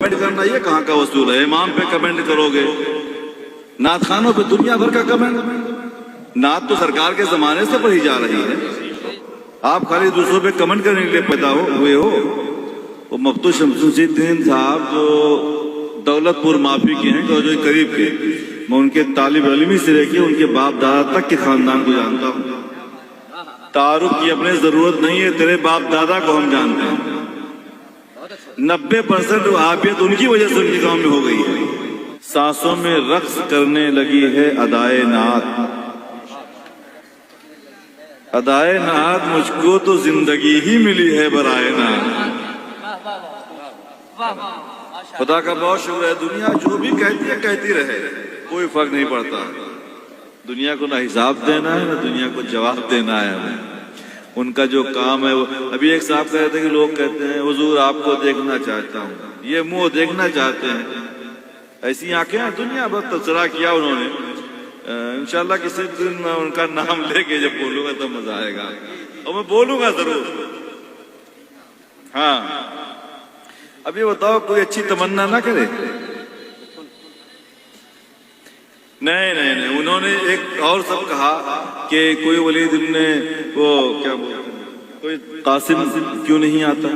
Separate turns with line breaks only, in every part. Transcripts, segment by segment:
Comment करना ये कहाँ का वसूल है? इमाम पे कमेंट करोगे, नात खानों पे दुनिया भर का कमेंट। नात तो सरकार के जमाने से पढ़ी जा रही है, आप खाली दूसरों पे कमेंट करने के लिए पैदा हुए हो। वो मफ्तू शमसुद्दीन साहब जो दौलतपुर माफी के हैं, जो करीब के, मैं उनके तालिब इल्मी से लेके उनके बाप दादा तक के खानदान को जानता हूँ। तारुफ की अपने जरूरत नहीं है, तेरे बाप दादा को हम जानते हैं। 90% वहाबियत उनकी वजह से उनके गांव में हो गई है। सांसों में रक्स करने लगी है अदाए नात, अदाए नात मुझको तो जिंदगी ही मिली है बराए नात। खुदा का बहुत शुक्र है, दुनिया जो भी कहती है कहती रहे, कोई फर्क नहीं पड़ता। दुनिया को ना हिसाब देना है ना दुनिया को जवाब देना है हमें। उनका जो काम है वो, अभी एक साहब कह रहे थे कि लोग कहते हैं हुजूर आपको देखना चाहता हूँ, ये मुंह देखना चाहते हैं, ऐसी आंखें हैं। दुनिया भर तबसरा किया उन्होंने। इंशाल्लाह किसी दिन मैं उनका नाम लेके जब बोलूंगा तो मजा आएगा, और मैं बोलूंगा जरूर। हाँ, अब ये बताओ कोई अच्छी तमन्ना ना करे? नहीं नहीं नहीं, उन्होंने एक और सब कहा कि कोई वलीद ने वो क्या बोलते हैं, कोई कासिम क्यों नहीं आता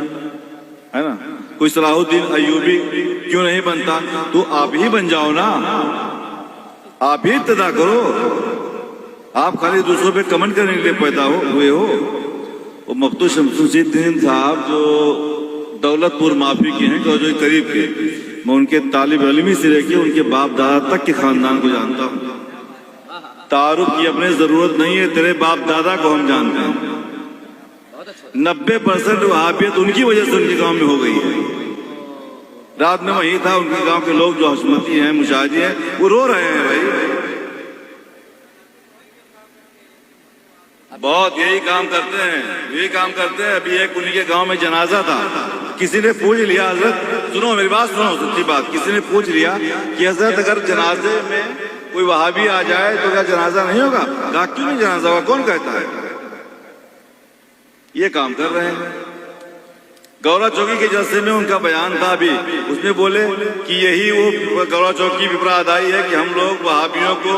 है ना, कोई सलाहुद्दीन अय्यूबी क्यों नहीं बनता? तो आप ही बन जाओ ना, आप ही इब्तिदा करो। आप खाली दूसरों पे कमेंट करने के लिए पैदा हुए हो। वो मफ्तू शमसुद्दीन साहब जो दौलतपुर माफी के हैं, जो करीब के, मैं उनके तालिब इल्मी से लेके उनके बाप दादा तक के खानदान को जानता हूँ। तारुफ की अपने जरूरत नहीं है, तेरे बाप दादा को हम जानते हैं। 90% वहाबियत उनकी वजह से उनके गांव में हो गई है। रात में वही था, उनके गांव के लोग जो हशमती हैं, मुशाहिदी हैं, वो रो रहे हैं भाई। बहुत यही काम करते हैं, यही काम करते हैं। अभी एक उन्हीं के गांव में जनाजा था, किसी ने पूछ लिया, हजरत सुनो मेरी बात सुनो, सच्ची बात, किसी ने पूछ लिया कि हजरत अगर जनाजे में कोई वहाबी आ जाए तो क्या जनाजा नहीं होगा? कहा क्यों नहीं जनाजा होगा, कौन कहता है? ये काम कर रहे हैं। गौरा चौकी के जलसे में उनका बयान था अभी, उसमें बोले कि यही वो गौरा चौकी पिपरा अदाई है कि हम लोग वहाबियों को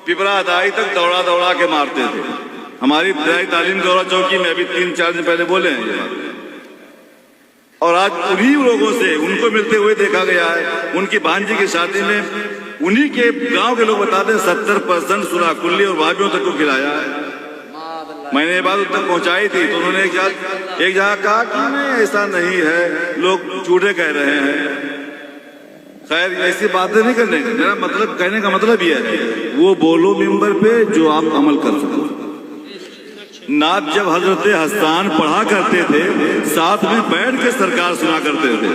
पिपरा अदाई तक दौड़ा दौड़ा के मारते थे। हमारी इब्तिदाई तालीम गौरा चौकी में अभी 3-4 दिन पहले बोले हैं ये बात, और आज उन्हीं लोगों से उनको मिलते हुए देखा गया है। उनकी भांजी की शादी में उन्हीं के गांव के लोग बताते हैं 70% सुरा कुल्ली और वहाबियों तक को खिलाया है। मैंने ये बात तक पहुंचाई थी तो उन्होंने एक जगह कहा कि नहीं ऐसा नहीं है, लोग झूठे कह रहे हैं। खैर ऐसी बातें नहीं करने का मेरा मतलब, कहने का मतलब ये है वो बोलो मिंबर पे जो आप अमल कर सको। नात जब हजरत हस्तान पढ़ा करते थे, साथ में बैठ के सरकार सुना करते थे।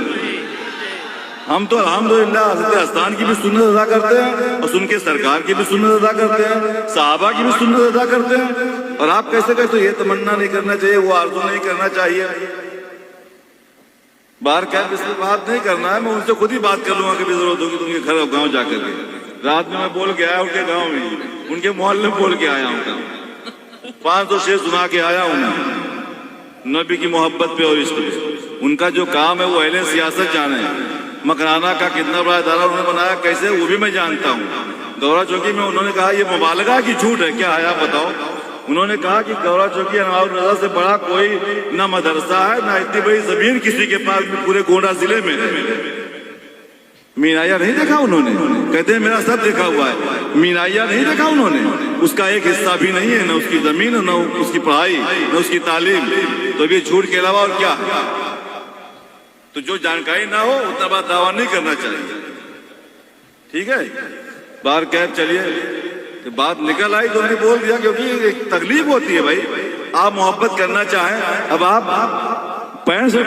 हम तो अल्हम्दुलिल्लाह हजरत हस्तान की भी सुन्नत अदा करते हैं, और सुन के सरकार की भी सुन्नत अदा करते हैं, सहाबा की भी सुन्नत अदा करते हैं। और आप कैसे कहते हो ये तमन्ना नहीं करना चाहिए, वो आरज़ू नहीं करना चाहिए? बाहर क्या इसमें बात नहीं करना है, मैं उनसे खुद ही बात कर लूंगा कभी जरूरत होगी तो उनके घर गाँव जाकर के। रात में मैं बोल के आया उनके गाँव में, उनके मोहल्ले में बोल के आया हूँ, 500 शेर सुना के आया हूँ नबी की मोहब्बत पे और इश्क पे। उनका जो काम है वो अहले सियासत जाने हैं। मकराना का कितना बड़ा इदारा उन्होंने बनाया, कैसे, वो भी मैं जानता हूँ। गौरा चौकी में उन्होंने कहा ये मुबालगा की झूठ है, क्या है आप बताओ? उन्होंने कहा कि गौरा चौकी अनवारुल रज़ा से बड़ा कोई ना मदरसा है, ना इतनी बड़ी जमीन किसी के पास पूरे गोंडा जिले में। मीनाया नहीं देखा उन्होंने? कहते हैं मेरा सब देखा हुआ है। मीनाया नहीं देखा उन्होंने? उसका एक हिस्सा भी नहीं है, न उसकी जमीन, न उसकी पढ़ाई, न उसकी तालीम। तो ये झूठ के अलावा और क्या? तो जो जानकारी ना हो उतना बात दावा नहीं करना चाहिए, ठीक है? बाहर कैब चलिए, तो बात निकल आई तो उन्होंने बोल दिया, क्योंकि एक तकलीफ होती है भाई। आप मोहब्बत करना चाहें, अब आप पैर से